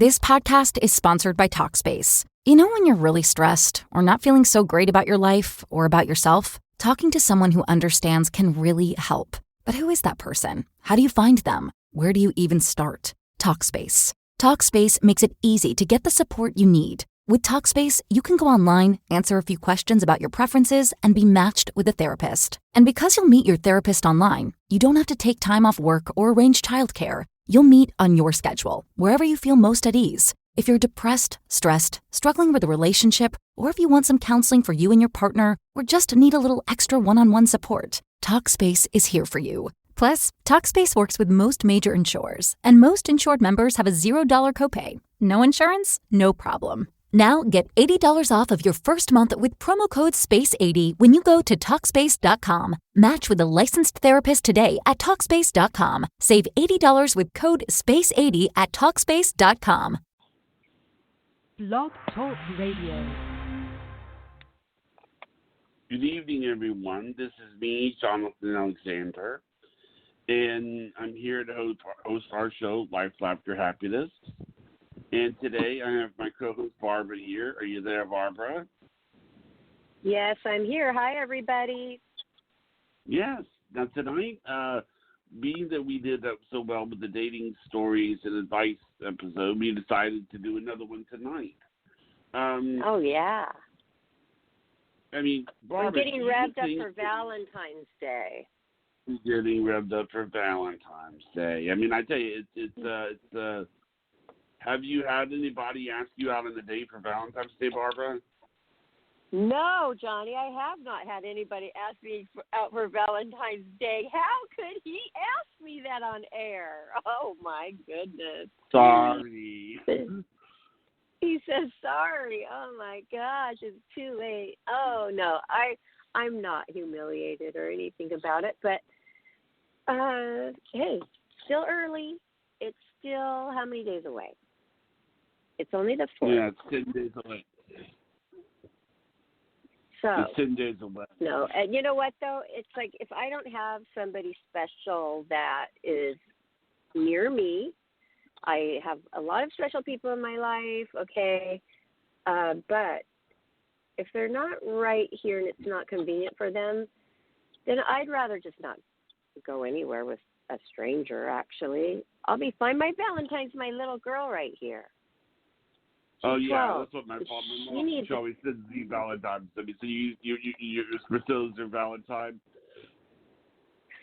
This podcast is sponsored by Talkspace. You know when you're really stressed or not feeling so great about your life or about yourself? Talking to someone who understands can really help. But who is that person? How do you find them? Where do you even start? Talkspace. Talkspace makes it easy to get the support you need. With Talkspace, you can go online, answer a few questions about your preferences, and be matched with a therapist. And because you'll meet your therapist online, you don't have to take time off work or arrange childcare. You'll meet on your schedule, wherever you feel most at ease. If you're depressed, stressed, struggling with a relationship, or if you want some counseling for you and your partner, or just need a little extra one-on-one support, Talkspace is here for you. Plus, Talkspace works with most major insurers, and most insured members have a $0 copay. No insurance? No problem. Now get $80 off of your first month with promo code SPACE80 when you go to Talkspace.com. Match with a licensed therapist today at Talkspace.com. Save $80 with code SPACE80 at Talkspace.com. Blog Talk Radio. Good evening, everyone. This is me, Jonathan Alexander, and I'm here to host our show, Life, Laughter, Happiness. And today I have my co-host Barbara here. Are you there, Barbara? Yes, I'm here. Hi, everybody. Yes. Now tonight, being that we did so well with the dating stories and advice episode, we decided to do another one tonight. Oh, yeah. I mean, Barbara, I'm getting revved up for Valentine's Day. Getting revved up for Valentine's Day. I mean, I tell you, it's have you had anybody ask you out on a date for Valentine's Day, Barbara? No, Johnny, I have not had anybody ask me out for Valentine's Day. How could he ask me that on air? Oh, my goodness. Sorry. He says sorry. Oh, my gosh, it's too late. Oh, no, I'm not humiliated or anything about it. But, hey, still early. It's still how many days away? It's only the 4th. Yeah, it's 10 days away. So, it's 10 days away. No, and you know what, though? It's like if I don't have somebody special that is near me, I have a lot of special people in my life, okay, but if they're not right here and it's not convenient for them, then I'd rather just not go anywhere with a stranger, actually. I'll be fine. My Valentine's my little girl right here. Oh, yeah, 12. that's what my mom always says, the Valentine's. I mean, so you're Priscilla's her Valentine?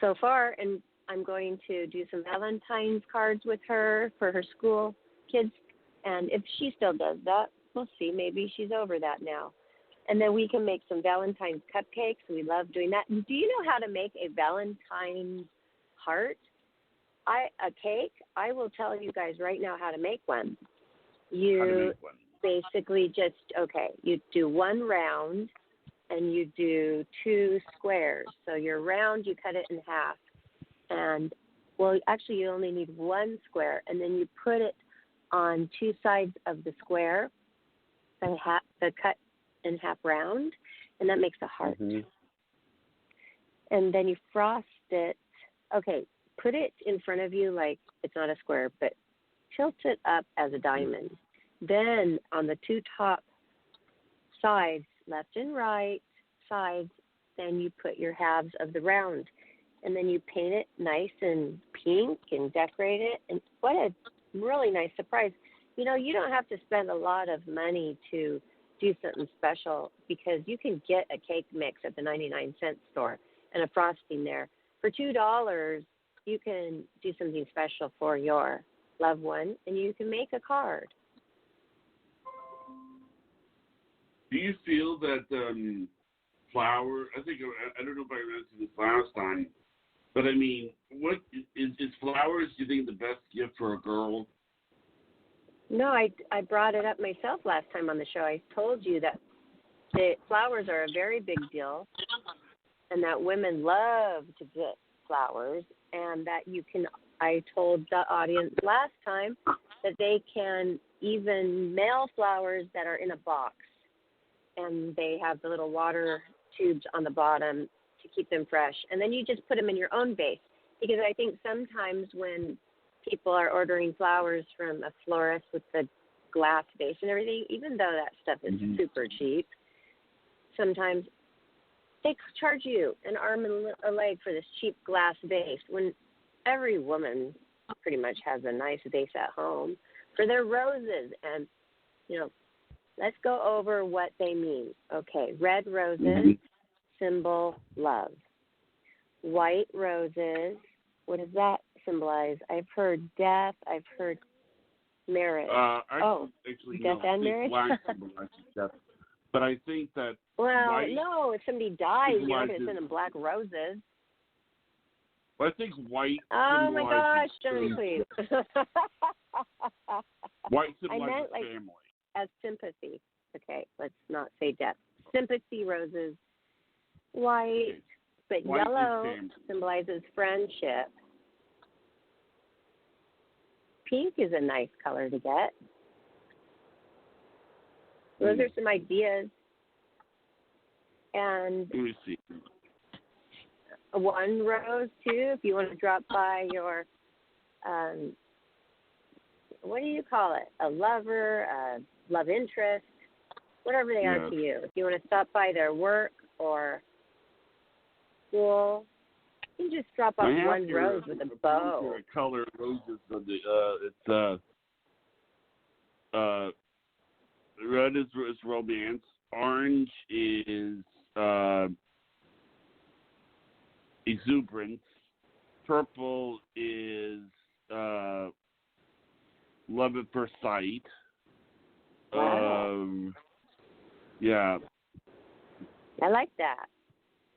So far, and I'm going to do some Valentine's cards with her for her school kids. And if she still does that, we'll see. Maybe she's over that now. And then we can make some Valentine's cupcakes. We love doing that. Do you know how to make a Valentine's heart? A cake? I will tell you guys right now how to make one. You basically you do one round and you do 2 squares. So your round, you cut it in half. And, well, actually you only need 1 square. And then you put it on 2 sides of the square, the cut in half round, and that makes a heart. Mm-hmm. And then you frost it. Okay, put it in front of you like it's not a square, but tilt it up as a diamond. Then on the 2 top sides, left and right sides, then you put your halves of the round. And then you paint it nice and pink and decorate it. And what a really nice surprise. You know, you don't have to spend a lot of money to do something special because you can get a cake mix at the 99-cent store and a frosting there. For $2, you can do something special for your loved one, and you can make a card. Do you feel that flower? I don't know if I mentioned this last time, but I mean, what is flowers? Do you think the best gift for a girl? No, I brought it up myself last time on the show. I told you that the flowers are a very big deal, and that women love to get flowers, and that you can. I told the audience last time that they can even mail flowers that are in a box. And they have the little water tubes on the bottom to keep them fresh. And then you just put them in your own vase. Because I think sometimes when people are ordering flowers from a florist with the glass vase and everything, even though that stuff is super cheap, sometimes they charge you an arm and a leg for this cheap glass vase when every woman pretty much has a nice vase at home for their roses. And, let's go over what they mean. Okay, red roses, symbol love. White roses, what does that symbolize? I've heard death. I've heard marriage. Actually, death and marriage? Black symbolizes death. But I think that white, no, if somebody dies, you're not going to send them black roses. Well, I think white oh, my gosh, symbolizes Johnny, please. white symbolizes I meant, like, family. as sympathy. Okay, let's not say death. Sympathy roses. White, but White yellow symbolizes friendship. Pink is a nice color to get. Those are some ideas. And Let me see. one rose, too, if you want to drop by your, what do you call it? A lover, a love interest, whatever they are to you. If you want to stop by their work or school, you can just drop off one rose with a bow. Color roses of the red is romance, orange is exuberance, purple is love at first sight. Wow. Yeah. I like that.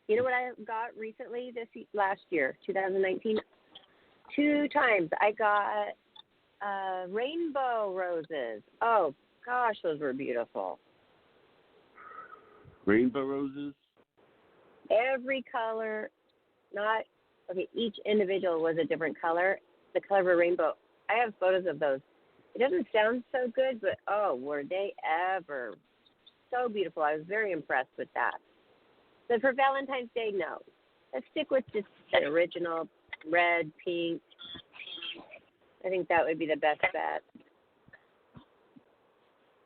You know what I got recently last year, 2019? 2 times I got rainbow roses. Oh, gosh, those were beautiful. Rainbow roses? Every color, each individual was a different color. The color of a rainbow. I have photos of those. It doesn't sound so good, but, were they ever so beautiful. I was very impressed with that. But for Valentine's Day, no. Let's stick with just the original red, pink. I think that would be the best bet.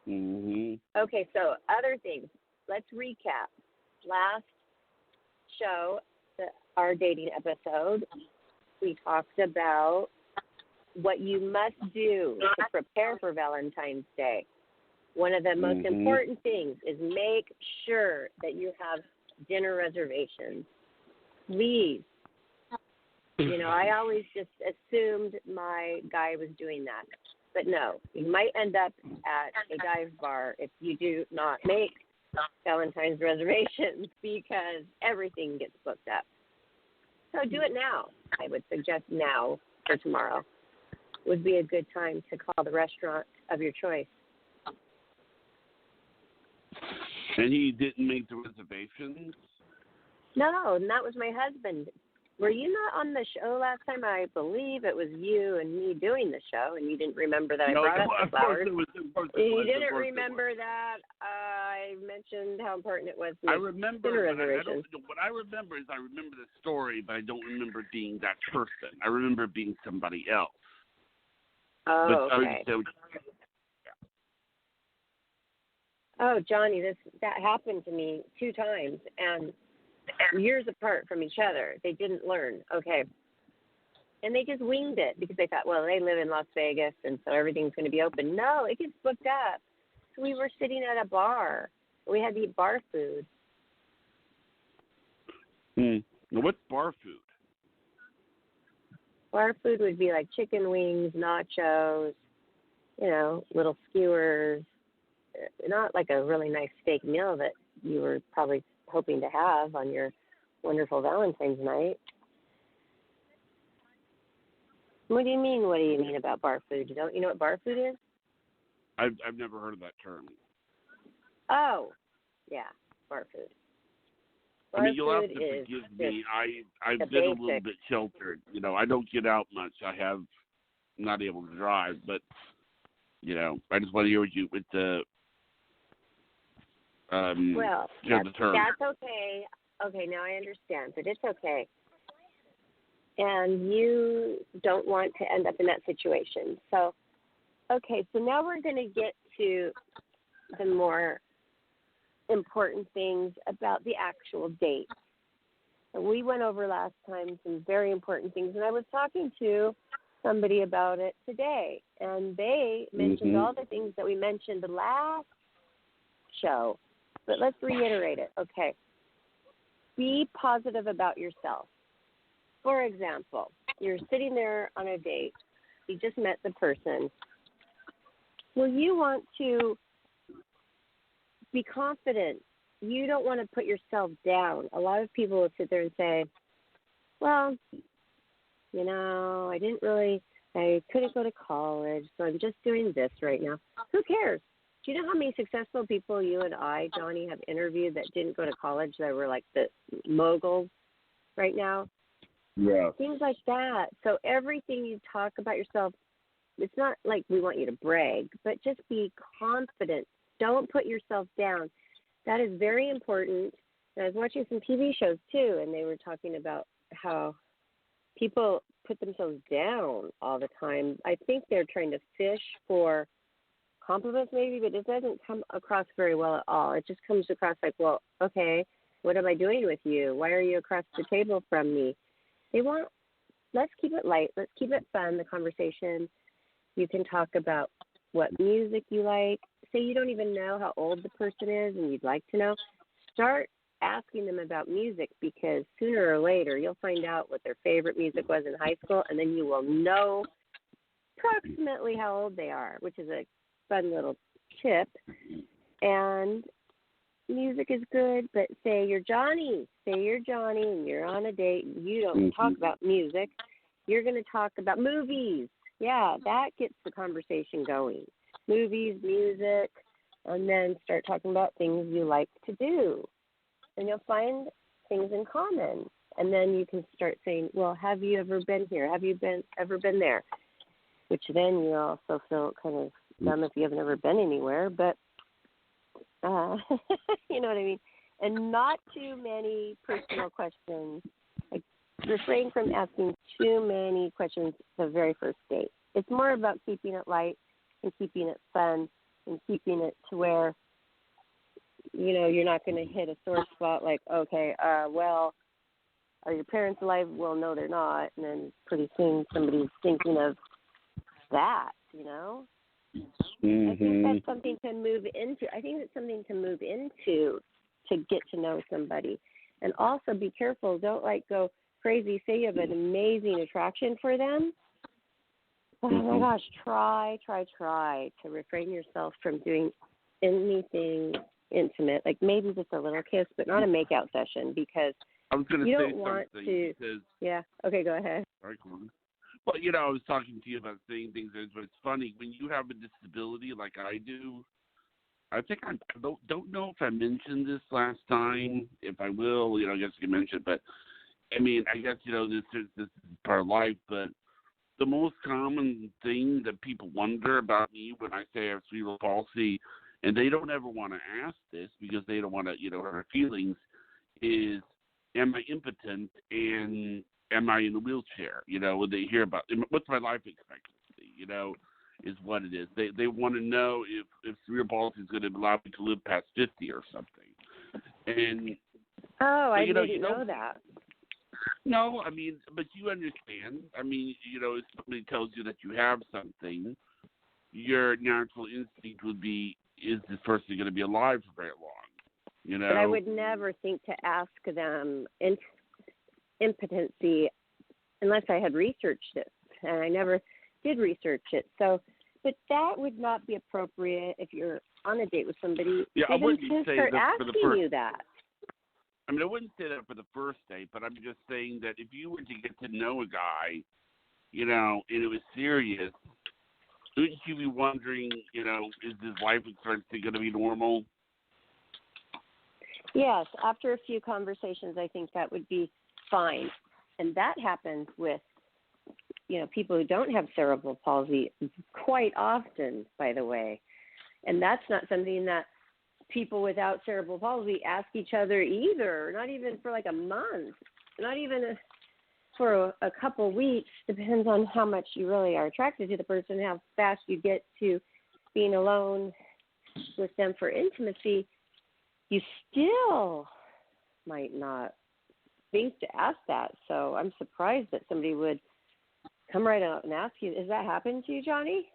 Okay, so other things. Let's recap. Last show, our dating episode, we talked about what you must do to prepare for Valentine's Day. One of the most important things is make sure that you have dinner reservations. Please. I always just assumed my guy was doing that. But no, you might end up at a dive bar if you do not make Valentine's reservations because everything gets booked up. So do it now. I would suggest now or tomorrow would be a good time to call the restaurant of your choice. And he didn't make the reservations? No, and that was my husband. Were you not on the show last time? I believe it was you and me doing the show, and you didn't remember that I brought up the flowers. You didn't remember that I mentioned how important it was to make dinner reservations. What I remember is I remember the story, but I don't remember being that person. I remember being somebody else. Oh, okay. Oh, Johnny, that happened to me 2 times, and years apart from each other. They didn't learn. Okay. And they just winged it because they thought, well, they live in Las Vegas, and so everything's going to be open. No, it gets booked up. So we were sitting at a bar. We had to eat bar food. Now, what's bar food? Bar food would be like chicken wings, nachos, little skewers. Not like a really nice steak meal that you were probably hoping to have on your wonderful Valentine's night. What do you mean? What do you mean about bar food? Don't you know what bar food is? I've never heard of that term. Oh, yeah, bar food. Bar you'll have food to forgive me. I've been a little bit sheltered. I don't get out much. I'm not able to drive, but I just want to hear what you with the. The term. That's okay. Okay, now I understand, but it's okay. and you don't want to end up in that situation. So, okay, so now we're going to get to the more important things about the actual date. So we went over last time some very important things, and I was talking to somebody about it today, and they mentioned all the things that we mentioned the last show, but let's reiterate it. Okay. Be positive about yourself. For example, you're sitting there on a date. You just met the person. Well, you want to be confident. You don't want to put yourself down. A lot of people will sit there and say, well, you know, I couldn't go to college, so I'm just doing this right now. Who cares? Do you know how many successful people you and I, Johnny, have interviewed that didn't go to college, that were like the moguls right now? Yeah. Things like that. So everything you talk about yourself, it's not like we want you to brag, but just be confident. Don't put yourself down. That is very important. And I was watching some TV shows too, and they were talking about how people put themselves down all the time. I think they're trying to fish for compliments maybe, but it doesn't come across very well at all. It just comes across like, well, okay, what am I doing with you? Why are you across the table from me? Let's keep it light. Let's keep it fun, the conversation. You can talk about what music you like. Say you don't even know how old the person is and you'd like to know. Start asking them about music, because sooner or later you'll find out what their favorite music was in high school, and then you will know approximately how old they are, which is a fun little tip. And music is good, but say you're Johnny and you're on a date. You don't talk about music. You're going to talk about movies. Yeah, that gets the conversation going. Movies, music, and then start talking about things you like to do. And you'll find things in common. And then you can start saying, well, have you ever been here? Have you ever been there? Which then you also feel kind of dumb if you haven't ever been anywhere, but you know what I mean? And not too many personal questions. Like, refrain from asking too many questions the very first date. It's more about keeping it light and keeping it fun and keeping it to where, you know, you're not going to hit a sore spot like, okay, well, are your parents alive? Well, no, they're not. And then pretty soon somebody's thinking of that, you know? I think that's something to move into. I think it's something to move into to get to know somebody. And also be careful. Don't, like, go crazy. Say you have an amazing attraction for them. Oh, my gosh, try to refrain yourself from doing anything intimate, like maybe just a little kiss, but not a make-out session, because I was going to you say don't want something to. because, Yeah, okay, go ahead. Sorry, Colin. Well, you know, I was talking to you about saying things, but it's funny when you have a disability like I do. I think I don't know if I mentioned this last time. If I will, you know, I guess you can mention it. But I mean, I guess, you know, this is part of life. But the most common thing that people wonder about me when I say I have cerebral palsy, and they don't ever want to ask this because they don't want to, you know, hurt feelings, is, am I impotent and am I in a wheelchair? You know, when they hear about what's my life expectancy, you know, is what it is. They want to know if cerebral palsy is going to allow me to live past 50 or something. And I you didn't know that. No, I mean, but you understand. I mean, you know, if somebody tells you that you have something, your natural instinct would be, is this person going to be alive for very long? You know? But I would never think to ask them impotency unless I had researched it, and I never did research it. So, but that would not be appropriate if you're on a date with somebody. Yeah, I wouldn't say start that asking for the first. You that. I mean, I wouldn't say that for the first date, but I'm just saying that if you were to get to know a guy, you know, and it was serious, wouldn't you be wondering, you know, is his life expectancy going to be normal? Yes, after a few conversations, I think that would be fine. And that happens with, you know, people who don't have cerebral palsy quite often, by the way. And that's not something that people without cerebral palsy ask each other either, not even for like a month, not even for a couple weeks, depends on how much you really are attracted to the person, how fast you get to being alone with them for intimacy, you still might not think to ask that. So I'm surprised that somebody would come right out and ask you. Has that happened to you, Johnny?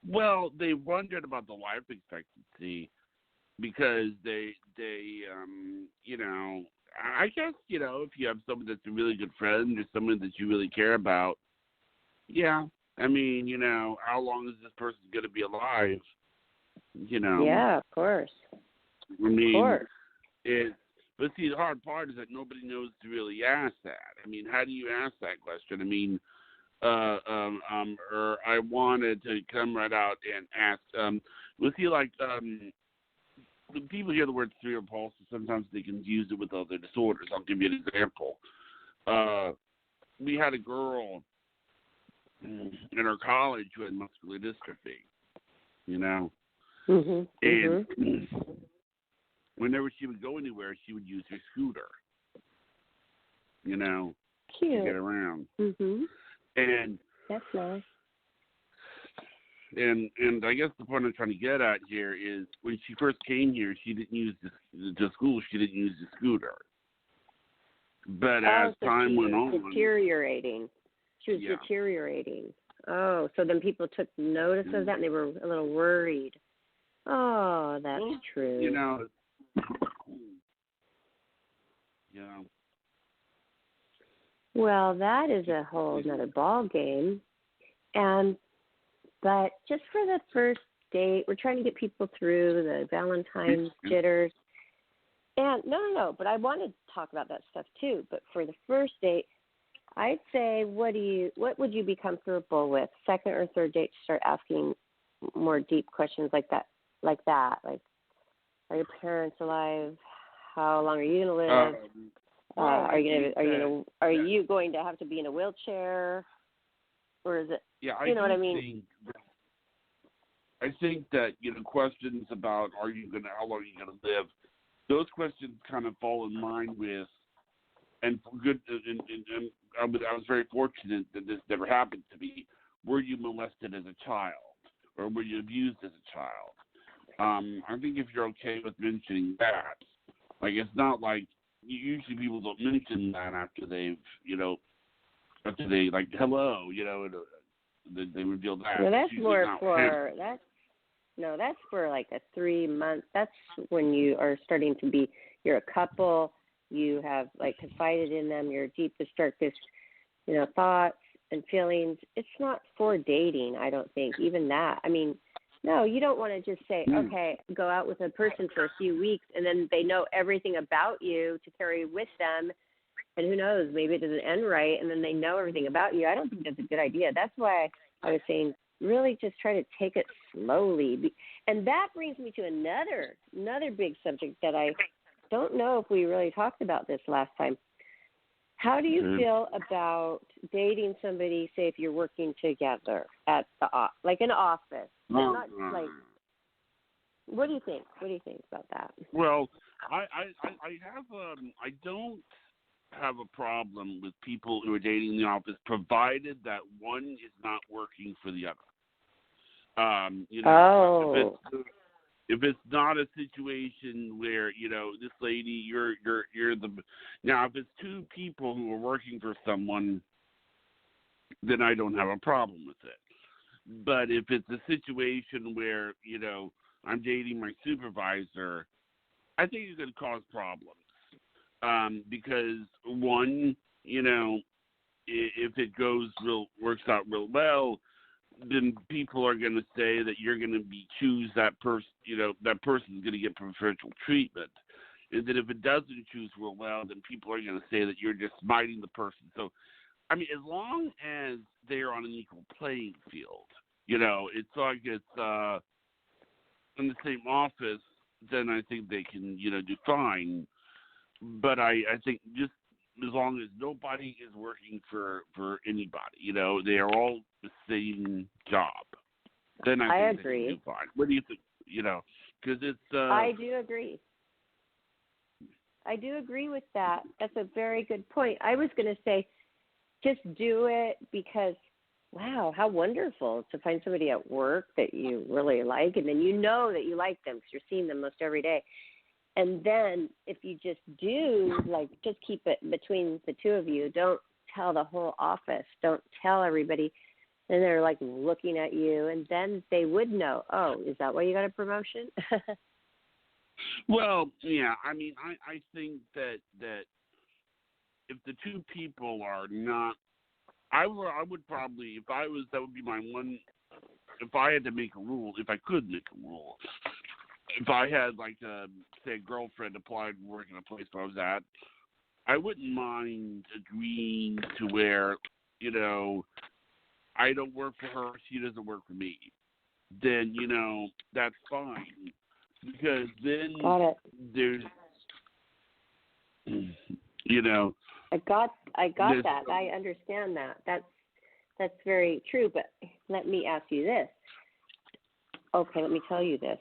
Well, they wondered about the life expectancy because they I guess, if you have someone that's a really good friend or someone that you really care about, yeah, I mean, how long is this person going to be alive? Yeah, of course. I mean, of course. But see, the hard part is that nobody knows to really ask that. I mean, how do you ask that question? I mean, or I wanted to come right out and ask, we'll see, like, when people hear the word cerebral palsy, sometimes they confuse it with other disorders. I'll give you an example. We had a girl in our college who had muscular dystrophy, and whenever she would go anywhere, she would use her scooter, Cute. to get around. And that's nice. And I guess the point I'm trying to get at here is when she first came here, she didn't use the school. She didn't use the scooter. But as time went on, deteriorating. She was deteriorating. Oh, so then people took notice of that, and they were a little worried. Oh, that's true. Yeah. Well, that is a whole other ball game. But just for the first date, we're trying to get people through the Valentine's jitters. And no, but I want to talk about that stuff too. But for the first date, I'd say, what would you be comfortable with? Second or third date, to start asking more deep questions like that. Like, are your parents alive? How long are you going to live? Are you going to have to be in a wheelchair? Or is it? Yeah, what I mean? I think that questions about how long are you gonna live, those questions kind of fall in line with, and I was very fortunate that this never happened to me. Were you molested as a child, or were you abused as a child? I think if you're okay with mentioning that, like, it's not like usually people don't mention that after they've after they, like, hello, they reveal that. No, that's more for that's for like a 3 month. That's when you are starting to be. You're a couple. You have like confided in them your deepest, darkest, thoughts and feelings. It's not for dating. I don't think even that. I mean, no, you don't want to just say, okay, go out with a person for a few weeks and then they know everything about you to carry with them. And who knows, maybe it doesn't end right, and then they know everything about you. I don't think that's a good idea. That's why I was saying really just try to take it slowly. And that brings me to another big subject that I don't know if we really talked about this last time. How do you feel about dating somebody, say, if you're working together at like an office? Not like, what do you think? What do you think about that? Well, I don't have a problem with people who are dating in the office, provided that one is not working for the other. If it's not a situation where this lady, you're now if it's two people who are working for someone, then I don't have a problem with it. But if it's a situation where I'm dating my supervisor, I think it could cause problems. Because one, if it works out real well, then people are going to say that you're going to choose that person. That person's going to get preferential treatment. And then if it doesn't choose real well, then people are going to say that you're just smiting the person. So, I mean, as long as they're on an equal playing field, it's like it's in the same office, then I think they can, do fine. But I think just as long as nobody is working for anybody, they are all the same job, then I think agree. They can do fine. What do you think? Because it's. I do agree with that. That's a very good point. I was going to say, just do it because, wow, how wonderful to find somebody at work that you really like, and then you know that you like them because you're seeing them most every day. And then if you just do, like, just keep it between the two of you. Don't tell the whole office. Don't tell everybody. And they're, like, looking at you, and then they would know, oh, is that why you got a promotion? Well, yeah, I mean, I think that if the two people are not, I would probably, if I was, that would be my one, if I had to make a rule, if I could make a rule, if I had, like, say, a girlfriend applied to work in a place where I was at, I wouldn't mind agreeing to where, you know, I don't work for her, she doesn't work for me. Then, you know, that's fine. Because then there's, you know. I got that. I understand that. That's very true. But let me ask you this. Okay, let me tell you this.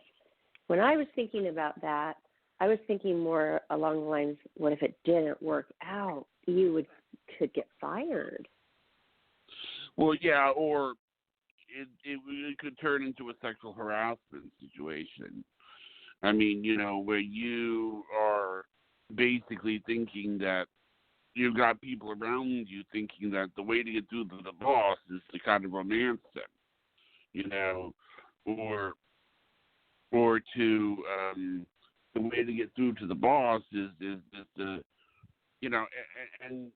When I was thinking about that, I was thinking more along the lines, what if it didn't work out? You could get fired. Well, yeah, or it could turn into a sexual harassment situation. I mean, you know, where you are basically thinking that you've got people around you thinking that the way to get through to the boss is to kind of romance them, you know, or to the way to get through to the boss is the, you know, and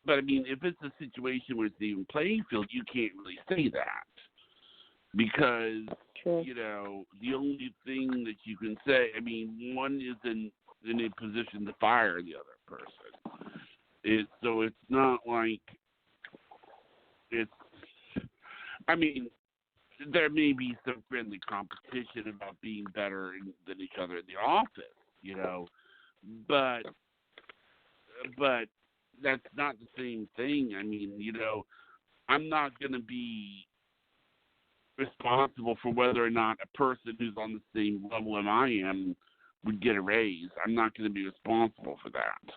but I mean, if it's a situation where it's the even playing field, you can't really say that because, you know, the only thing that you can say, I mean, one is in a position to fire the other person. So it's not like it's, I mean, there may be some friendly competition about being better than each other in the office, you know, but that's not the same thing. I mean, you know, I'm not going to be responsible for whether or not a person who's on the same level as I am would get a raise. I'm not going to be responsible for that.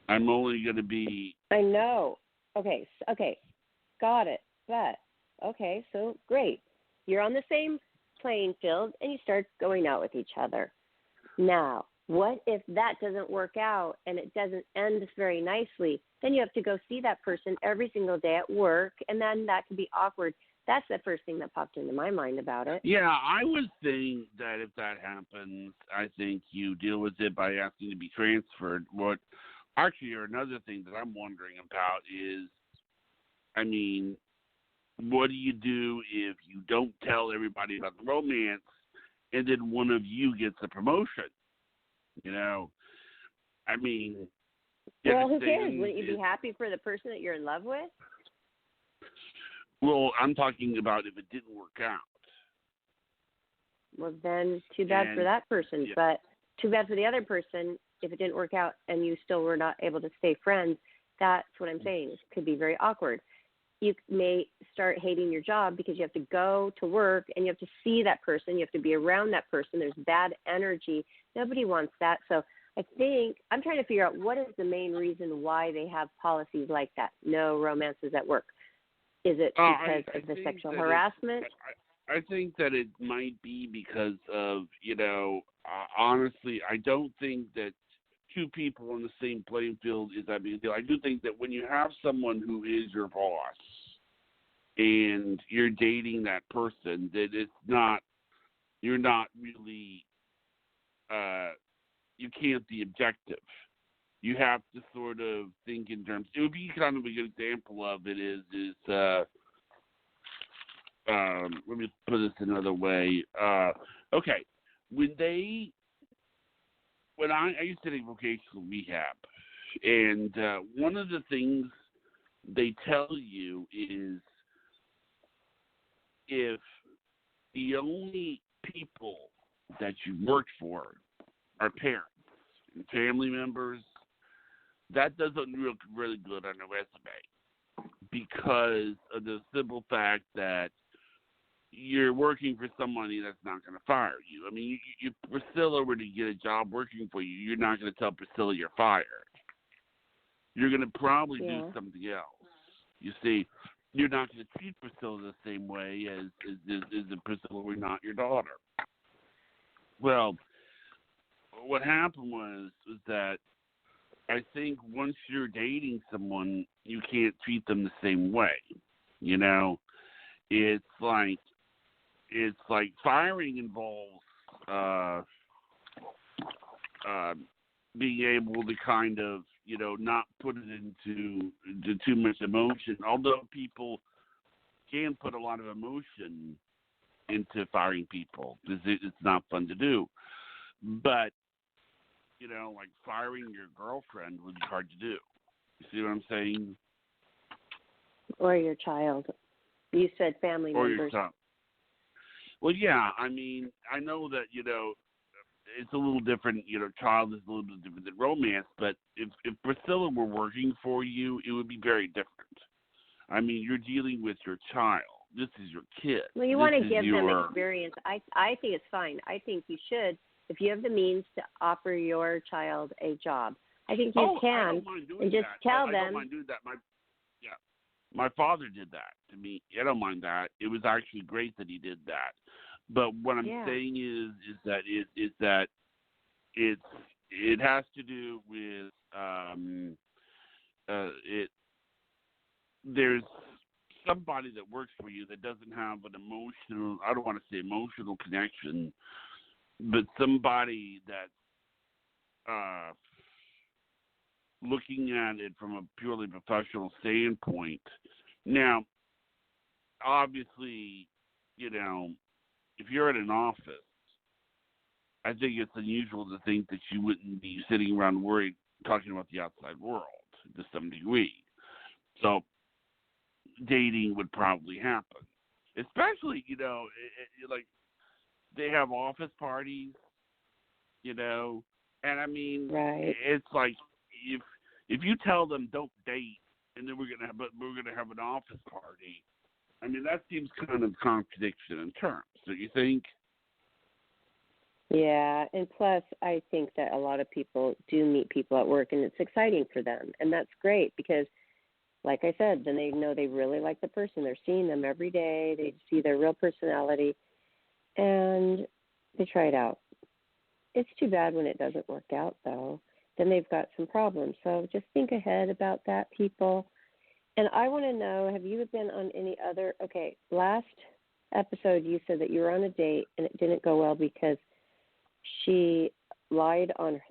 I'm only going to be... I know. Okay, got it. But, okay, so great. You're on the same playing field, and you start going out with each other. Now, what if that doesn't work out and it doesn't end very nicely? Then you have to go see that person every single day at work, and then that can be awkward. That's the first thing that popped into my mind about it. Yeah, I would think that if that happens, I think you deal with it by asking to be transferred. Actually, another thing that I'm wondering about is, I mean, what do you do if you don't tell everybody about the romance and then one of you gets a promotion? You know, I mean... Well, who cares? Wouldn't you be happy for the person that you're in love with? Well, I'm talking about if it didn't work out. Well, then too bad for that person. Yeah. But too bad for the other person if it didn't work out and you still were not able to stay friends. That's what I'm saying. It could be very awkward. You may start hating your job because you have to go to work and you have to see that person. You have to be around that person. There's bad energy. Nobody wants that. So I think I'm trying to figure out what is the main reason why they have policies like that. No romances at work. Is it because of the sexual harassment? I think that it might be because of, you know, honestly, I don't think that two people on the same playing field is that big a deal. I do think that when you have someone who is your boss and you're dating that person, that you're not really, you can't be objective. You have to sort of think in terms. It would be kind of a good example of it is let me put this another way. Okay, when I used to take vocational rehab, and one of the things they tell you is if the only people that you worked for are parents and family members, that doesn't look really good on a resume because of the simple fact that you're working for somebody that's not going to fire you. I mean, if Priscilla were to get a job working for you, you're not going to tell Priscilla you're fired. You're going to probably do something else. You see, you're not going to treat Priscilla the same way as Priscilla were not your daughter. Well, what happened was that I think once you're dating someone, you can't treat them the same way. You know, it's like firing involves being able to kind of, not put it into too much emotion. Although people can put a lot of emotion into firing people because it's not fun to do. But, like firing your girlfriend would be hard to do. You see what I'm saying? Or your child. You said family Or members. your child. Well, yeah, I mean, I know that, it's a little different, child is a little bit different than romance, but if Priscilla were working for you, it would be very different. I mean, you're dealing with your child. This is your kid. Well, you want to give them experience. I think it's fine. I think you should, if you have the means to offer your child a job. I think you can. I don't mind doing and just that. tell I them. don't mind doing that. My father did that to me. I don't mind that. It was actually great that he did that. But what I'm saying is that it has to do with there's somebody that works for you that doesn't have an emotional, I don't want to say emotional connection, but somebody that's looking at it from a purely professional standpoint. Now, obviously, if you're in an office, I think it's unusual to think that you wouldn't be sitting around worried, talking about the outside world to some degree. So, dating would probably happen. Especially, like, they have office parties, and I mean, it's like, if you tell them don't date, and then we're gonna have an office party, I mean that seems kind of contradiction in terms. Do you think? Yeah, and plus I think that a lot of people do meet people at work, and it's exciting for them, and that's great because, like I said, then they know they really like the person. They're seeing them every day. They see their real personality, and they try it out. It's too bad when it doesn't work out, though. Then they've got some problems. So just think ahead about that, people. And I want to know, have you been on any other, last episode you said that you were on a date and it didn't go well because she lied on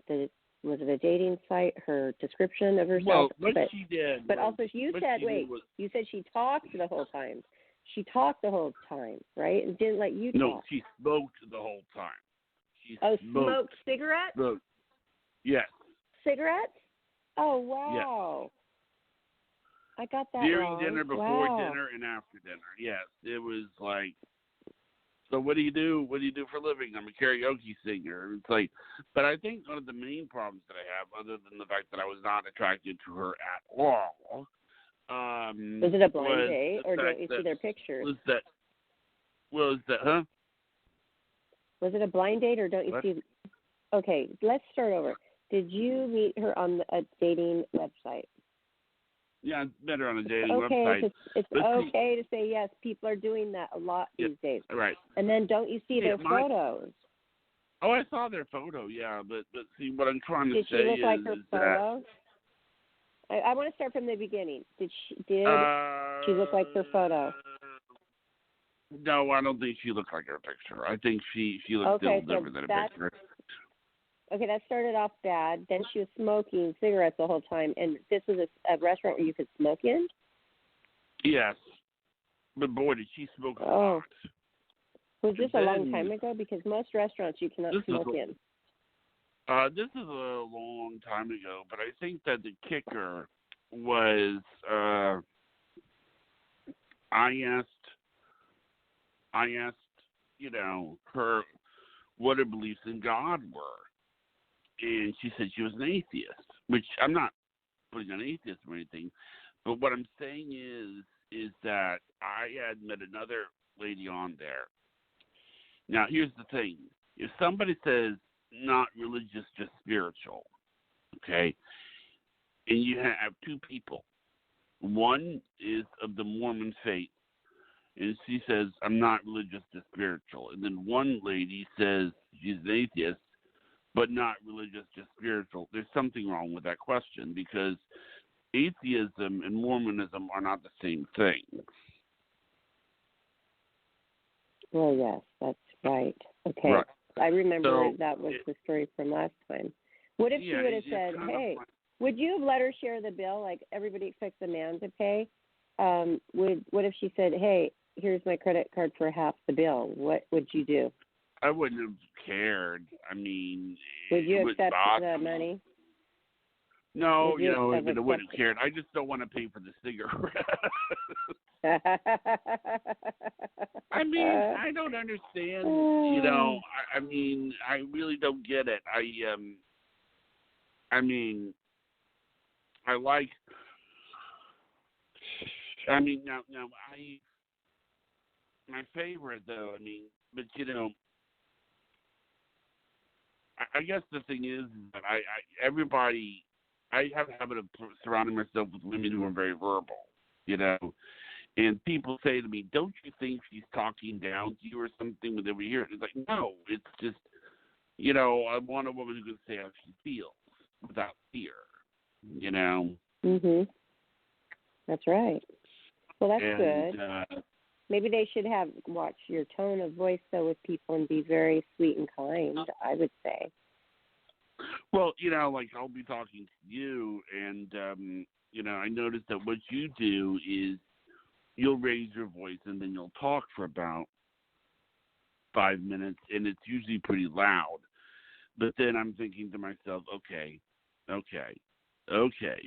was it a dating site, her description of herself? Well, she did. But also you said, you said she talked the whole time. She talked the whole time, right? And didn't let you talk. No, she smoked the whole time. Smoked cigarettes? Smoked. Yes. Cigarettes? Oh, wow. Yes. I got that During wrong. dinner, before dinner, and after dinner. Yes. It was like, so what do you do? What do you do for a living? I'm a karaoke singer. It's like, but I think one of the main problems that I have, other than the fact that I was not attracted to her at all, was it a blind date, or don't you see their pictures? Was that, huh? Was it a blind date, or don't you see? Okay, let's start over. Did you meet her on a dating website? Yeah, I met her on a dating website. website. It's okay to say yes. People are doing that a lot these days. Right. And then don't you see their photos? Oh, I saw their photo, yeah. But see, what I'm trying to say is... Did she look like her photo? I want to start from the beginning. Did she look like her photo? No, I don't think she looked like her picture. I think she looked still different than a picture. Okay, that started off bad. Then she was smoking cigarettes the whole time, and this was a restaurant where you could smoke in? Yes. But boy, did she smoke a lot. Was this a long time ago? Because most restaurants you cannot smoke in. This is a long time ago, but I think that the kicker was I asked, her what her beliefs in God were. And she said she was an atheist, which I'm not putting on atheist or anything. But what I'm saying is that I had met another lady on there. Now, here's the thing. If somebody says not religious, just spiritual, okay, and you have two people One is of the Mormon faith, and she says, I'm not religious, just spiritual. And then one lady says she's an atheist, but not religious, just spiritual. There's something wrong with that question because atheism and Mormonism are not the same thing. Well, yes, that's right. Okay. Right. I remember So, that was the story from last time. What if she would have said, hey, would you have let her share the bill like everybody expects the man to pay? What if she said, hey, here's my credit card for half the bill? What would you do? I wouldn't have cared. I mean, would you accept the me. money? No, you I wouldn't have cared. I just don't want to pay for the cigarette. I mean, I don't understand. I mean, I really don't get it. I mean, I like. I mean, now, my favorite though. I mean, but I guess the thing is that everybody. I have a habit of surrounding myself with women who are very verbal, and people say to me, don't you think she's talking down to you or something whenever you hear it? It's like, no, it's just, I want a woman who can say how she feels without fear, Mhm. That's right. Well, that's good. Maybe they should watch your tone of voice, though, with people and be very sweet and kind, I would say. Well, like I'll be talking to you, and I noticed that what you do is you'll raise your voice and then you'll talk for about 5 minutes, and it's usually pretty loud. But then I'm thinking to myself, okay,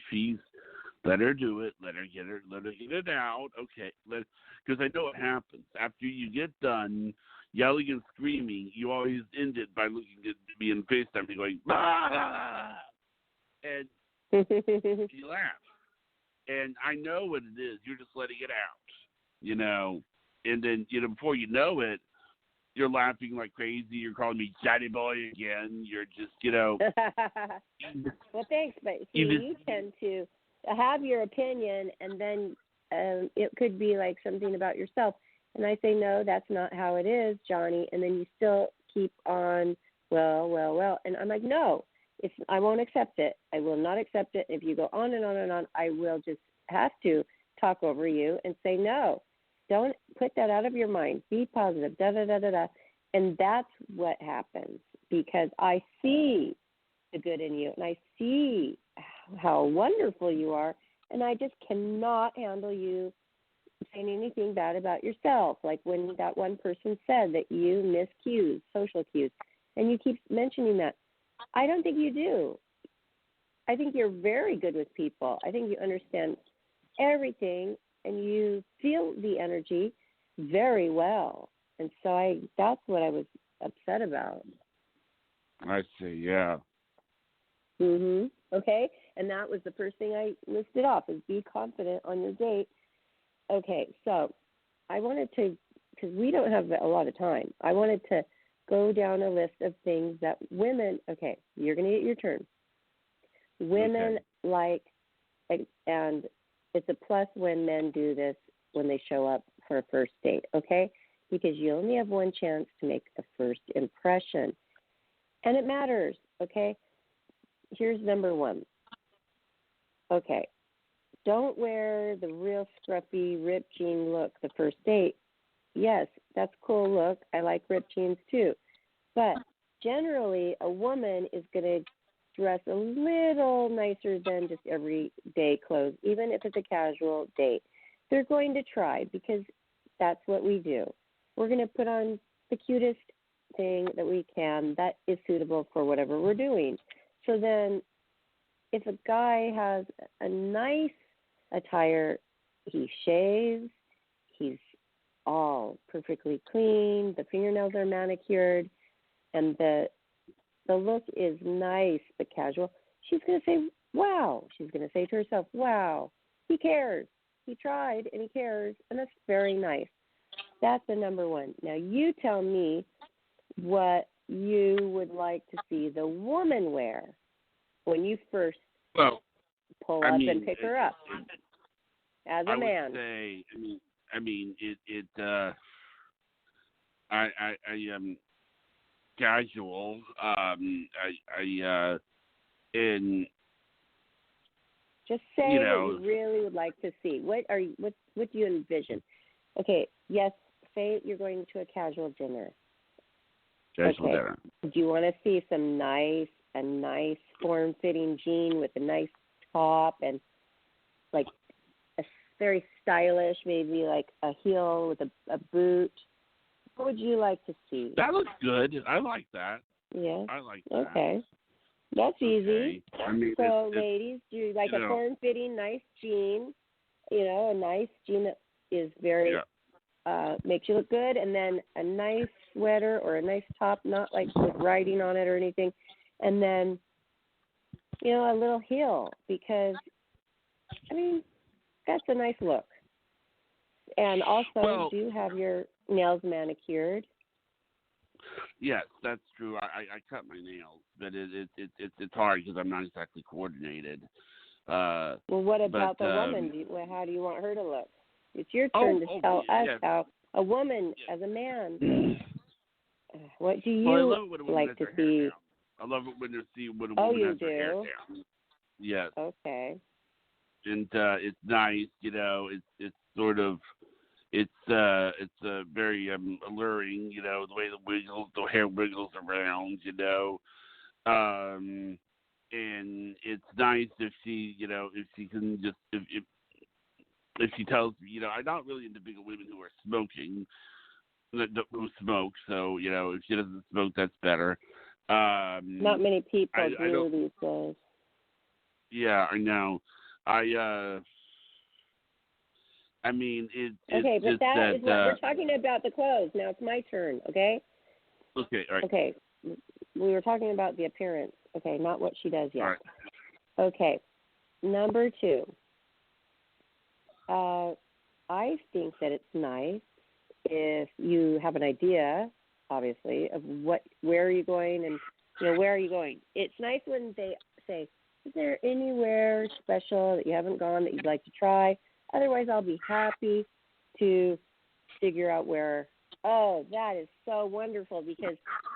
she's let her do it, let her get it out, okay, because I know what happens after you get done yelling and screaming. You always end it by looking at me in FaceTime and going, ah! And you laugh. And I know what it is. You're just letting it out, And then, before you know it, you're laughing like crazy. You're calling me Johnny Boy again. You're just, Well, thanks, but you tend to have your opinion, and then it could be like something about yourself. And I say, no, that's not how it is, Johnny. And then you still keep on, well. And I'm like, no, I won't accept it. I will not accept it. If you go on and on and on, I will just have to talk over you and say, no, don't put that out of your mind. Be positive, da-da-da-da-da. And that's what happens because I see the good in you and I see how wonderful you are. And I just cannot handle you saying anything bad about yourself, like when that one person said that you miss cues, social cues, and you keep mentioning that. I don't think you do. I think you're very good with people. I think you understand everything and you feel the energy very well. And so that's what I was upset about. I see, yeah. Okay, and that was the first thing I listed off is be confident on your date. Okay, so I wanted to, because we don't have a lot of time, I wanted to go down a list of things that women, okay, you're going to get your turn. Women like, and it's a plus when men do this when they show up for a first date, okay? Because you only have one chance to make a first impression. And it matters, okay? Here's number one. Okay. Don't wear the real scruffy ripped jean look the first date. Yes, that's a cool look. I like ripped jeans too. But generally, a woman is going to dress a little nicer than just everyday clothes, even if it's a casual date. They're going to try because that's what we do. We're going to put on the cutest thing that we can that is suitable for whatever we're doing. So then if a guy has a nice attire, he shaves, he's all perfectly clean, the fingernails are manicured, and the look is nice but casual, she's going to say, wow. She's going to say to herself, wow, he cares. He tried and he cares, and that's very nice. That's the number one. Now you tell me what you would like to see the woman wear when you first pull up and pick her up. as a I would man. say, I casual. And Just say you what know, you really would like to see. What do you envision? Okay, yes, say you're going to a casual dinner. casual Okay. dinner. Do you want to see a nice form-fitting jean with a nice top and like a very stylish, maybe like a heel with a boot? What would you like to see? That looks good. I like that. Yeah. I like that. Okay. That's easy. Okay. So, ladies, do you like a form-fitting, nice jean? A nice jean that is very makes you look good, and then a nice sweater or a nice top, not like with writing on it or anything, and then a little heel because that's a nice look. And also, do you have your nails manicured? Yes, that's true. I cut my nails, but it's hard because I'm not exactly coordinated. Well, what about the woman? How do you want her to look? It's your turn to tell us how a woman, as a man, what do you like to see? I love it when a woman you has her hair do? down. Yes. Okay. And it's nice, it's sort of it's very alluring, the way the hair wiggles around, and it's nice if she, if she can just if she tells me, I'm not really into big women who are smoking, who smoke, so if she doesn't smoke, that's better. Not many people do these days. Yeah, I know. Okay, but that is what we're talking about, the clothes. Now it's my turn, okay? Okay, all right. Okay, we were talking about the appearance. Okay, not what she does yet. All right. Okay, number 2. I think that it's nice if you have an idea, obviously, of where are you going and, where are you going. It's nice when they say, is there anywhere special that you haven't gone that you'd like to try? Otherwise, I'll be happy to figure out where. Oh, that is so wonderful, because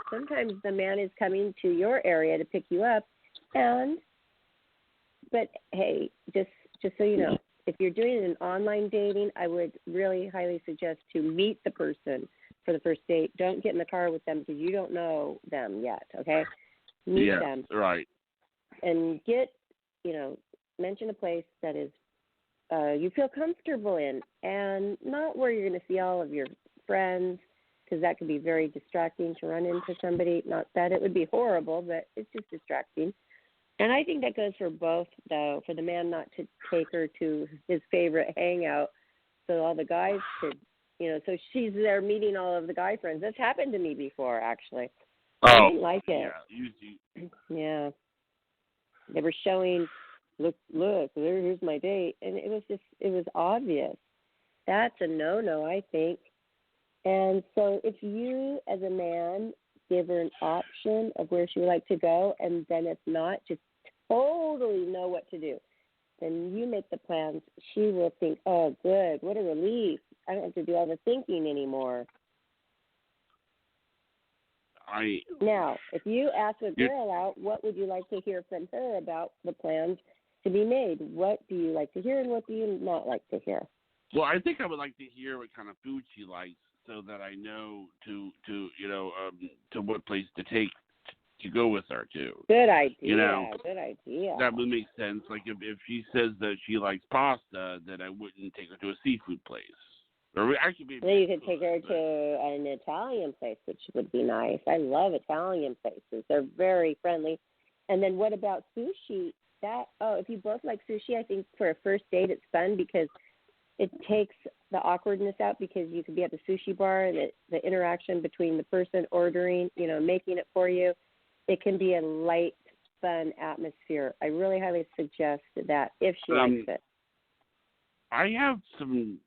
sometimes the man is coming to your area to pick you up. But hey, just so you know, if you're doing an online dating, I would really highly suggest to meet the person for the first date. Don't get in the car with them because you don't know them yet, okay? Meet them. Right. And mention a place that is you feel comfortable in, and not where you're going to see all of your friends, because that could be very distracting to run into somebody. Not that it would be horrible, but it's just distracting. And I think that goes for both, though, for the man not to take her to his favorite hangout so all the guys could, so she's there meeting all of the guy friends. That's happened to me before, actually. I didn't like it. Yeah, Yeah. They were showing, look, here's my date. And it was obvious. That's a no-no, I think. And so if you, as a man, give her an option of where she would like to go, and then if not, just totally know what to do, then you make the plans. She will think, oh, good, what a relief. I don't have to do all the thinking anymore. Now, if you ask a girl out, what would you like to hear from her about the plans to be made? What do you like to hear, and what do you not like to hear? Well, I think I would like to hear what kind of food she likes, so that I know to what place to take to go with her to. Good idea. Good idea. That would make sense. Like if she says that she likes pasta, then I wouldn't take her to a seafood place. Or actually, maybe you could take her to an Italian place, which would be nice. I love Italian places. They're very friendly. And then what about sushi? If you both like sushi, I think for a first date it's fun because it takes the awkwardness out, because you could be at the sushi bar and the interaction between the person ordering, making it for you. It can be a light, fun atmosphere. I really highly suggest that if she likes it. I have some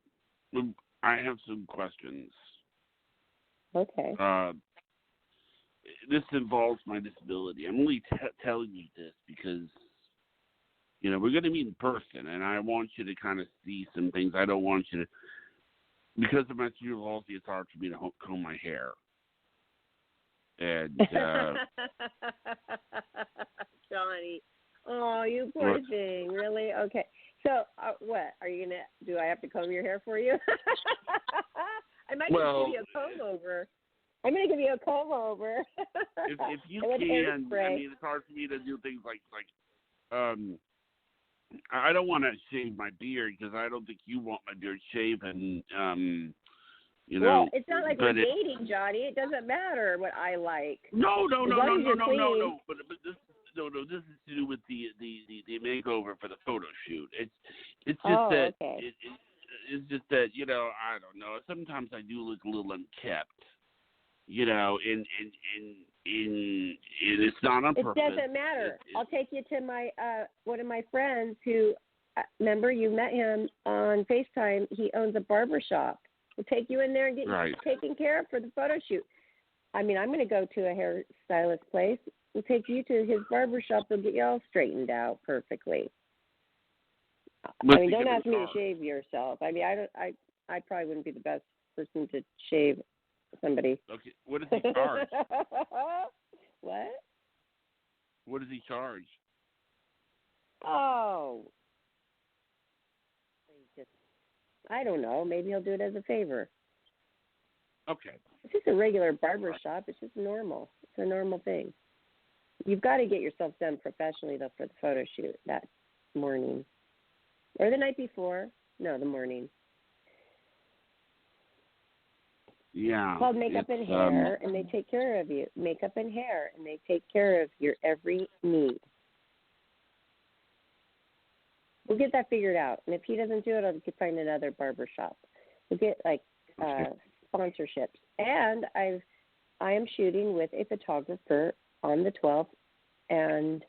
questions. Okay. This involves my disability. I'm only telling you this because we're going to meet in person, and I want you to kind of see some things. I don't want you to, because of my cerebral palsy, it's hard for me to comb my hair. And Johnny, oh, you poor thing. Really? Okay. So, what are you gonna do? I have to comb your hair for you? I might just give you a comb over. I'm gonna give you a comb over. if you can, I mean, it's hard for me to do things like I don't want to shave my beard because I don't think you want my beard shaven. Well, it's not like we're dating, Johnny. It doesn't matter what I like. No. But this is to do with the makeover for the photo shoot. It's just that okay. it's just that I don't know. Sometimes I do look a little unkept. And it's not on purpose. It doesn't matter. I'll take you to my one of my friends who, remember you met him on FaceTime. He owns a barber shop. We'll take you in there and get you taken care of for the photo shoot. I mean, I'm going to go to a hairstylist place. We'll take you to his barber shop. They'll get you all straightened out perfectly. I mean, don't ask me to shave yourself. I mean, I probably wouldn't be the best person to shave somebody. Okay, what does he charge? What? What does he charge? Oh, I don't know. Maybe he'll do it as a favor. Okay. It's just a regular barber shop. It's just normal. It's a normal thing. You've got to get yourself done professionally, though, for the photo shoot that morning. Or the night before. No, the morning. Yeah. It's called makeup and hair, and they take care of you. Makeup and hair, and they take care of your every need. We'll get that figured out. And if he doesn't do it, I'll find another barber shop. We'll get, sponsorships. And I am shooting with a photographer on the 12th, and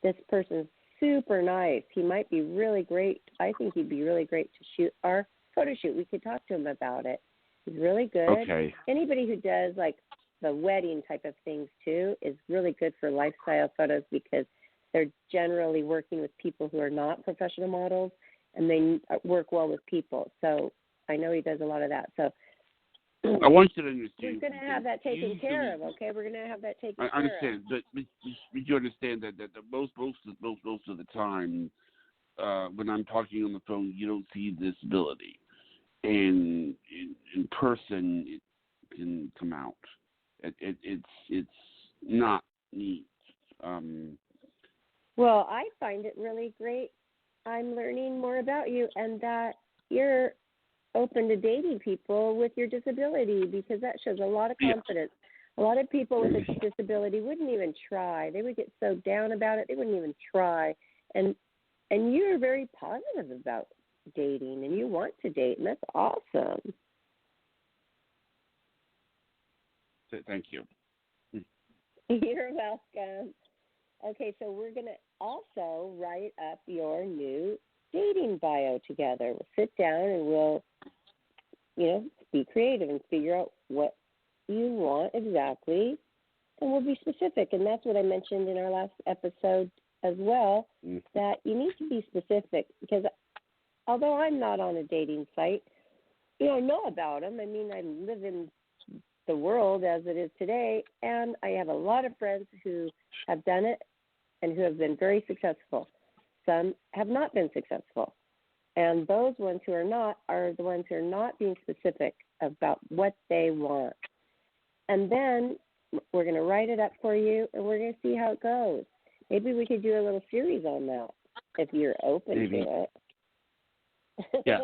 this person's super nice. He might be really great. I think he'd be really great to shoot our photo shoot. We could talk to him about it. He's really good. Okay. Anybody who does, the wedding type of things, too, is really good for lifestyle photos because they're generally working with people who are not professional models, and they work well with people. So I know he does a lot of that. So I want you to understand. we're going to have that taken care of, okay? We're going to have that taken care of. I understand, but you understand that most of the time, when I'm talking on the phone, you don't see disability, and in person it can come out. It's not neat. Well, I find it really great. I'm learning more about you and that you're open to dating people with your disability because that shows a lot of confidence. A lot of people with a disability wouldn't even try. They would get so down about it, they wouldn't even try. And you're very positive about dating, and you want to date, and that's awesome. Thank you. You're welcome. Okay, so we're going to also write up your new dating bio together. We'll sit down and we'll, be creative and figure out what you want exactly, and we'll be specific. And that's what I mentioned in our last episode as well, that you need to be specific because although I'm not on a dating site, I know about them. I mean, I live in the world as it is today, and I have a lot of friends who have done it and who have been very successful. Some have not been successful. And those ones who are not are the ones who are not being specific about what they want. And then we're going to write it up for you, and we're going to see how it goes. Maybe we could do a little series on that if you're open to it. Yeah.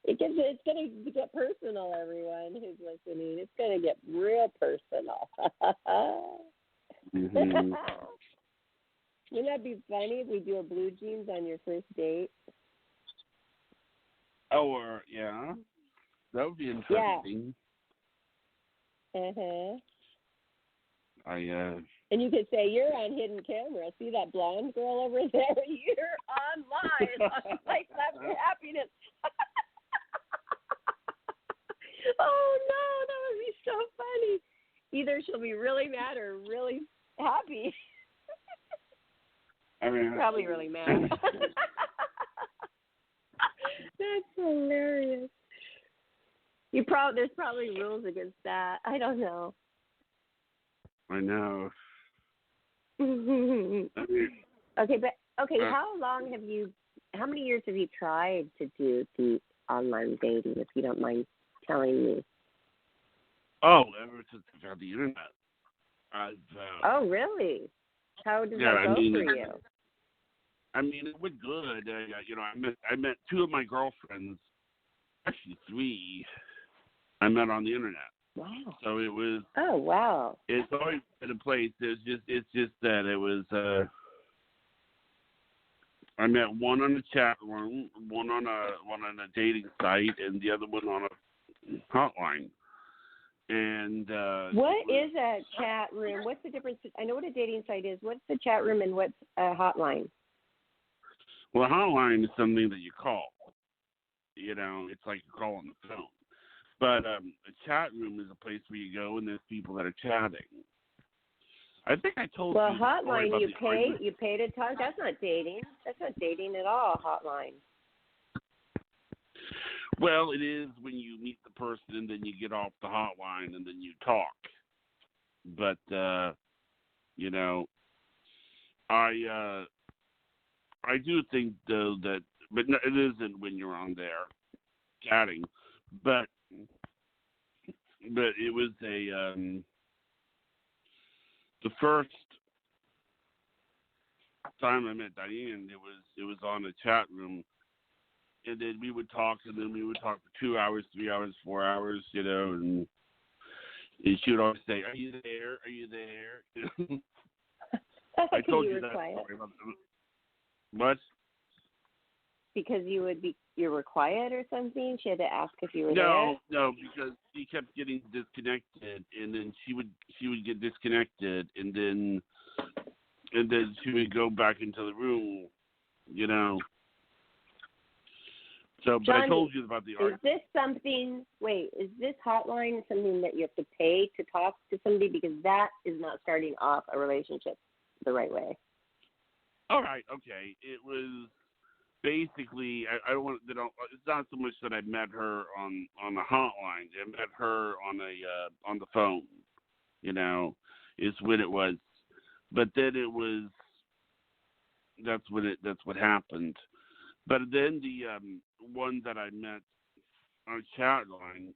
It's going to get personal, everyone who's listening. It's going to get real personal. Mm-hmm. Wouldn't that be funny if we do a blue jeans on your first date? Oh, yeah. That would be interesting. Yeah. Uh-huh. And you could say, you're on hidden camera. See that blonde girl over there? You're on live on Life After Happiness. Oh, no, that would be so funny. Either she'll be really mad or really happy. I mean, probably really mad. That's hilarious. There's probably rules against that. I don't know. I know. I mean, Okay, how many years have you tried to do the online dating, if you don't mind telling me? oh, ever since I got the internet, I've. Oh, really? How did that go for you? I mean, it went good. I met two of my girlfriends, actually three. I met on the internet. Wow. So it was. Oh, wow. It's always been a place. It's just that it was. I met one on a chat room, one on a dating site, and the other one on a hotline. And what is a chat room? What's the difference? I know what a dating site is. What's the chat room and what's a hotline? Well, a hotline is something that you call. It's like you call on the phone. But a chat room is a place where you go and there's people that are chatting. I think I told you. Well, hotline, you pay to talk. That's not dating. That's not dating at all. Hotline. Well, it is when you meet the person and then you get off the hotline and then you talk. But I do think though that, but no, it isn't when you're on there chatting. But it was the first time I met Diane, it was on a chat room, and then we would talk, and then we would talk for 2 hours, 3 hours, 4 hours, and she would always say, "Are you there? Are you there?" I told you that quiet. story about what? Because you were quiet or something. She had to ask if you were there. No, because she kept getting disconnected, and then she would get disconnected, and then she would go back into the room, So, but Johnny, I told you about the art. Is this hotline something that you have to pay to talk to somebody? Because that is not starting off a relationship the right way. All right, okay. It was basically, I don't want. It's not so much that I met her on the hotline. I met her on the phone. Is when it was. But then it was. That's what happened. But then the one that I met on chat line,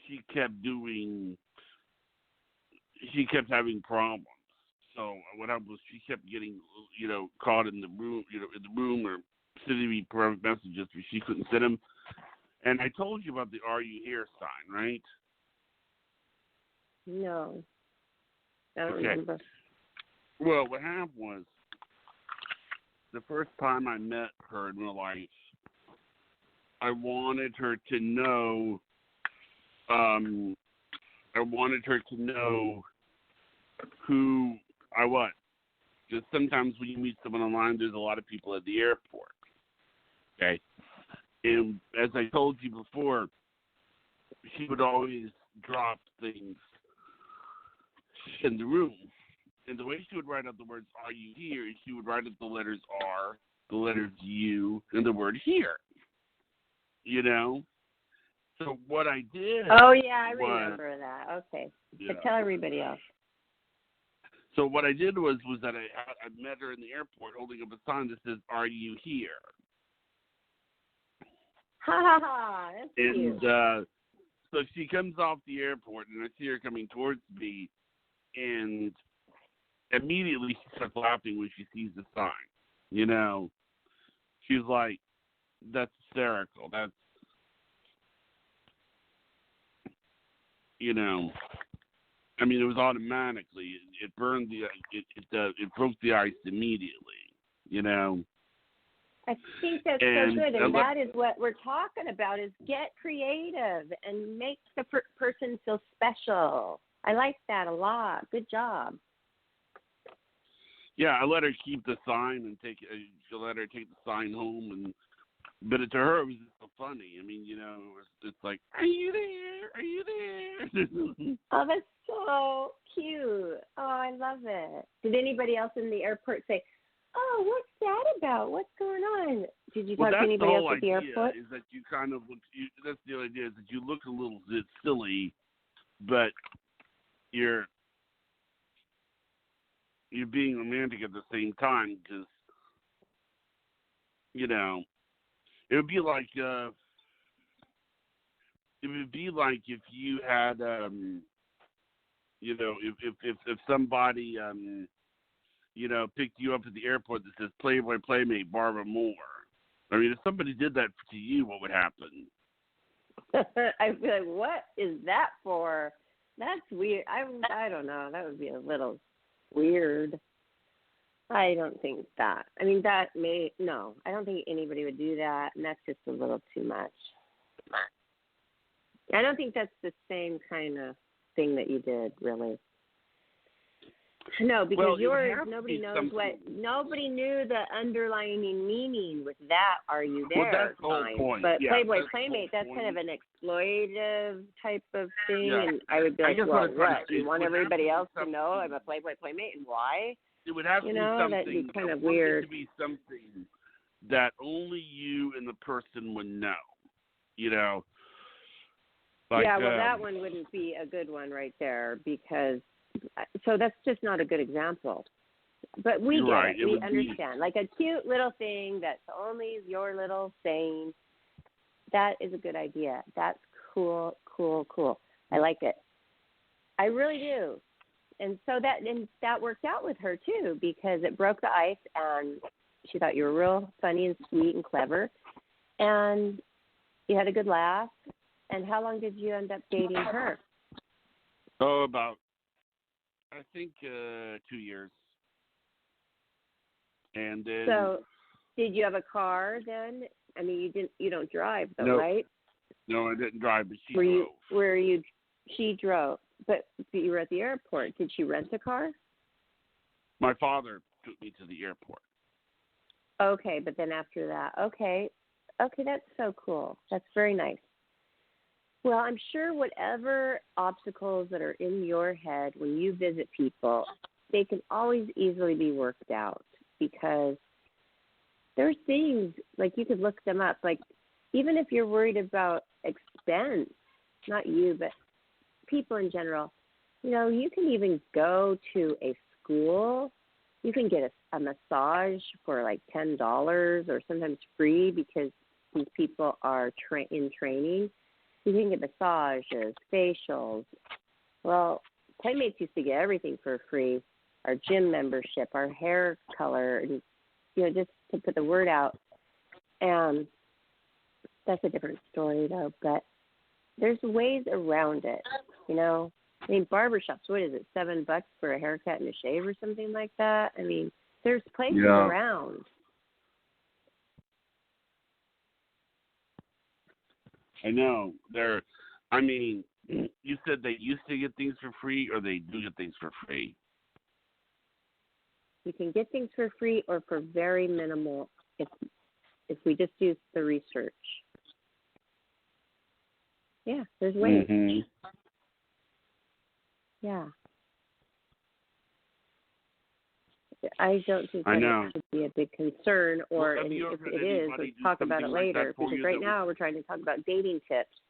she kept having problems. So what happened was she kept getting, caught in the room or sending me private messages where she couldn't send them. And I told you about the "Are you here" sign, right? No, I don't remember. Well, what happened was the first time I met her in real life, I wanted her to know. Who I was. Because sometimes when you meet someone online, there's a lot of people at the airport. Okay? And as I told you before, she would always drop things in the room. And the way she would write out the words "Are you here?" is she would write out the letters R, the letters U, and the word "here." So what I did. Oh, yeah, I remember that. Okay. Yeah. But tell everybody else. So what I did was that I met her in the airport holding up a sign that says "Are you here?" Ha ha ha! That's and cute. So she comes off the airport, and I see her coming towards me, and immediately she starts laughing when she sees the sign. She's like, "That's hysterical. That's I mean, it was automatically. It burned it broke the ice immediately. I think that's so good, and that is what we're talking about: is get creative and make the person feel special. I like that a lot. Good job. Yeah, I let her keep the sign and let her take the sign home, but to her it was just so funny. I mean, it's like, "Are you there? Are you there?" Oh, that's so cute. Oh, I love it. Did anybody else in the airport say, oh, what's that about? What's going on? Did you Well, talk to that's the anybody else whole at the idea. airport? Is that you kind of look. That's the idea. Is that you look a little bit silly, but you're being romantic at the same time because you know it would be like if you had if somebody picked you up at the airport that says Playboy Playmate Barbara Moore. I mean, if somebody did that to you, what would happen? I'd be like, what is that for? That's weird. I don't know. That would be a little weird. I don't think that. I mean, no. I don't think anybody would do that, and that's just a little too much. I don't think that's the same kind of thing that you did, really. No, because yours, nobody knows nobody knew the underlying meaning with that. Are you there? Well, that's the whole point. But yeah, Playboy Playmate, that's kind of an exploitative type of thing, yeah. And I would be like, well, what? You want everybody else to know I'm a Playboy Playmate and why? It would have to be something. That'd be kind of weird. To be something that only you and the person would know. You know. Like, yeah, well, that one wouldn't be a good one right there because. So that's just not a good example. But we get right. it. We understand. Like a cute little thing that's only your little thing. That is a good idea. That's cool. I like it. I really do. And so that worked out with her too because it broke the ice and she thought you were real funny and sweet and clever. And you had a good laugh. And how long did you end up dating her? Oh, about I think 2 years. And then. So, did you have a car then? I mean, you don't drive though, no, right? No, I didn't drive, but she drove. She drove, but you were at the airport. Did she rent a car? My father took me to the airport. Okay, but then after that, okay, that's so cool. That's very nice. Well, I'm sure whatever obstacles that are in your head when you visit people, they can always easily be worked out because there's things, like you could look them up. Like even if you're worried about expense, not you, but people in general, you can even go to a school. You can get a massage for like $10 or sometimes free because these people are in training. You can get massages, facials. Well, Playmates used to get everything for free. Our gym membership, our hair color, and, just to put the word out. And that's a different story, though. But there's ways around it, I mean, barbershops, what is it, $7 for a haircut and a shave or something like that? I mean, there's places around. I know. You said they used to get things for free or they do get things for free? You can get things for free or for very minimal if we just do the research. Yeah, there's ways. Mm-hmm. Yeah. I don't think that it should be a big concern, or if it is, let's talk about it later, because right now we're trying to talk about dating tips.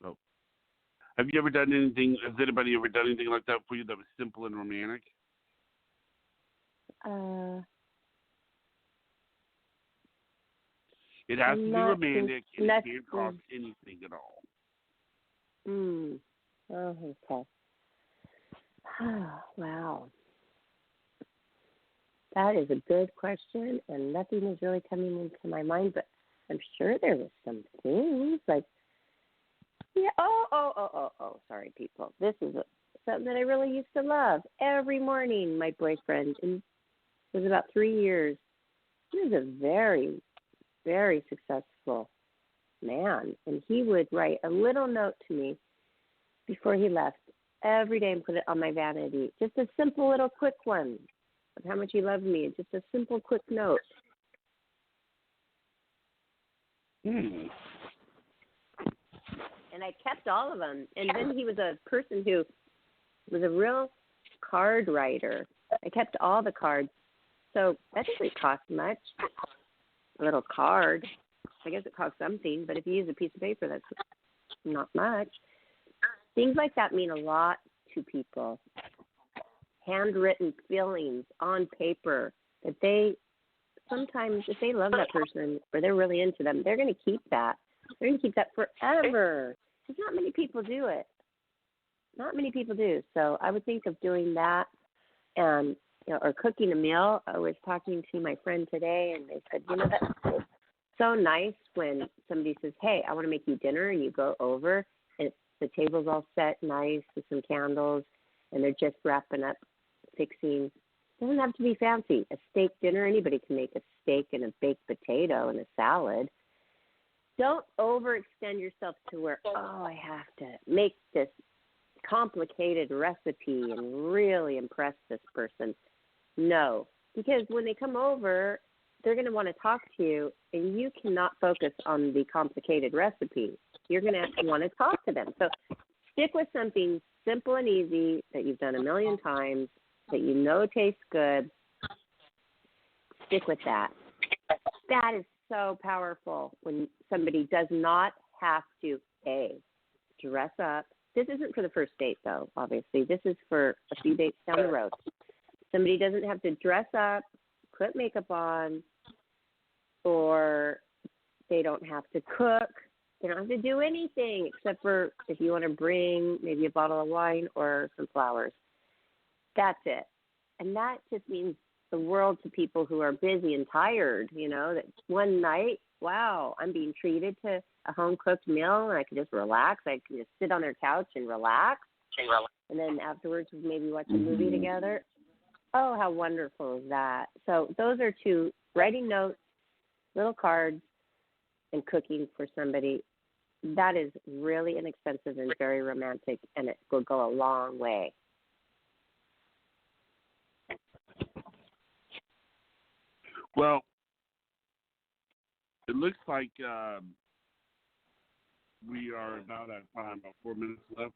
Oh. Have you ever done anything, has anybody ever done anything like that for you that was simple and romantic? It has to be romantic, and it can't cost anything at all. Oh, okay. Wow. That is a good question, and nothing is really coming into my mind, but I'm sure there was some things like, sorry, people. This is something that I really used to love. Every morning, my boyfriend, and it was about 3 years, he was a very, very successful man, and he would write a little note to me before he left every day and put it on my vanity. Just a simple little quick one of how much he loved me. Just a simple quick note. And I kept all of them. And then he was a person who was a real card writer. I kept all the cards. So that doesn't cost much. A little card. I guess it costs something, but if you use a piece of paper, that's not much. Things like that mean a lot to people. Handwritten feelings on paper that they sometimes, if they love that person or they're really into them, they're going to keep that. They're going to keep that forever. Because not many people do it. Not many people do. So I would think of doing that and, or cooking a meal. I was talking to my friend today, and they said, that's so nice when somebody says, hey, I want to make you dinner, and you go over, and the table's all set nice with some candles, and they're just wrapping up, fixing. It doesn't have to be fancy. A steak dinner, anybody can make a steak and a baked potato and a salad. Don't overextend yourself to where, I have to make this complicated recipe and really impress this person. No, because when they come over, they're going to want to talk to you, and you cannot focus on the complicated recipe. You're going to want to talk to them. So stick with something simple and easy that you've done a million times, that you know tastes good. Stick with that. That is so powerful when somebody does not have to, dress up. This isn't for the first date, though, obviously. This is for a few dates down the road. Somebody doesn't have to dress up, put makeup on, or they don't have to cook. They don't have to do anything except for if you want to bring maybe a bottle of wine or some flowers. That's it. And that just means the world to people who are busy and tired, that one night, wow, I'm being treated to a home-cooked meal, and I can just relax. I can just sit on their couch and relax. And then afterwards, maybe watch a movie together. Oh, how wonderful is that? So those are two, writing notes, little cards, and cooking for somebody. That is really inexpensive and very romantic, and it will go a long way. Well, it looks like we are about at time, about 4 minutes left.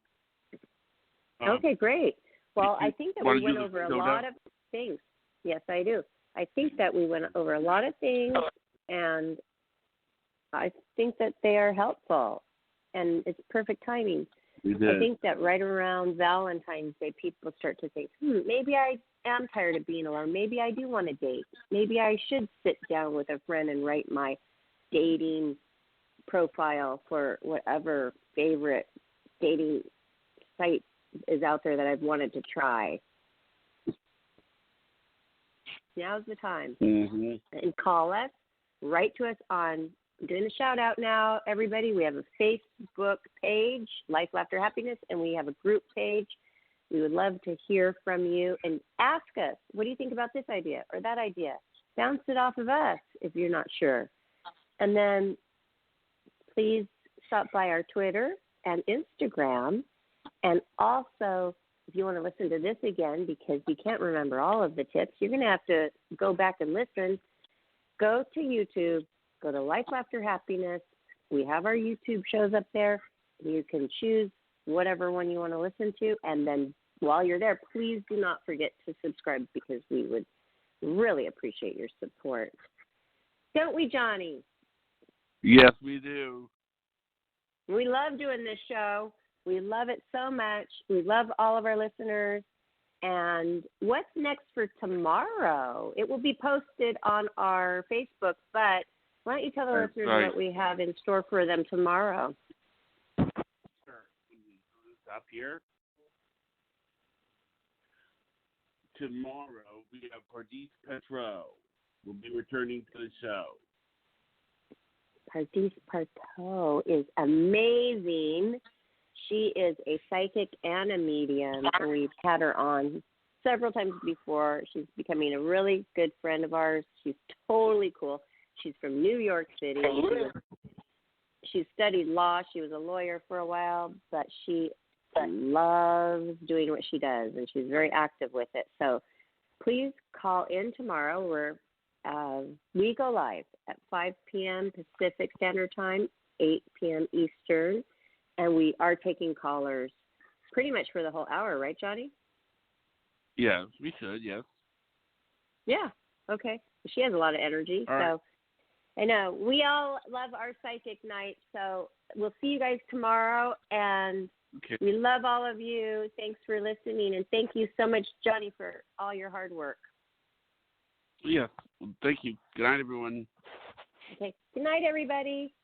Okay, great. Well, I think that we went over a lot of things. Yes, I do. I think that we went over a lot of things, and I think that they are helpful, and it's perfect timing. I think that right around Valentine's Day, people start to think, maybe I am tired of being alone. Maybe I do want to date. Maybe I should sit down with a friend and write my dating profile for whatever favorite dating site is out there that I've wanted to try. Now's the time. Mm-hmm. And call us, write to us on, I'm doing a shout out now, everybody. We have a Facebook page, Life, Laughter, Happiness, and we have a group page. We would love to hear from you and ask us, what do you think about this idea or that idea? Bounce it off of us if you're not sure. And then please stop by our Twitter and Instagram. And also, if you want to listen to this again because you can't remember all of the tips, you're going to have to go back and listen. Go to YouTube, go to Life, Laughter, Happiness. We have our YouTube shows up there. You can choose whatever one you want to listen to. And then while you're there, please do not forget to subscribe because we would really appreciate your support. Don't we, Johnny? Yes, we do. We love doing this show. We love it so much. We love all of our listeners. And what's next for tomorrow? It will be posted on our Facebook, but why don't you tell the listeners what we have in store for them tomorrow? Sure. Up here. Tomorrow, we have Pardis Petro. Will be returning to the show. Pardis Petro is amazing. She is a psychic and a medium, and we've had her on several times before. She's becoming a really good friend of ours. She's totally cool. She's from New York City. She studied law. She was a lawyer for a while, but she loves doing what she does, and she's very active with it. So please call in tomorrow. We go live at 5 p.m. Pacific Standard Time, 8 p.m. Eastern, and we are taking callers pretty much for the whole hour, right, Johnny? Yes, we should. Yes. Yeah. Okay. She has a lot of energy. All right. I know. We all love our psychic night. So we'll see you guys tomorrow. And Okay. we love all of you. Thanks for listening. And thank you so much, Johnny, for all your hard work. Yes. Thank you. Good night, everyone. Okay. Good night, everybody.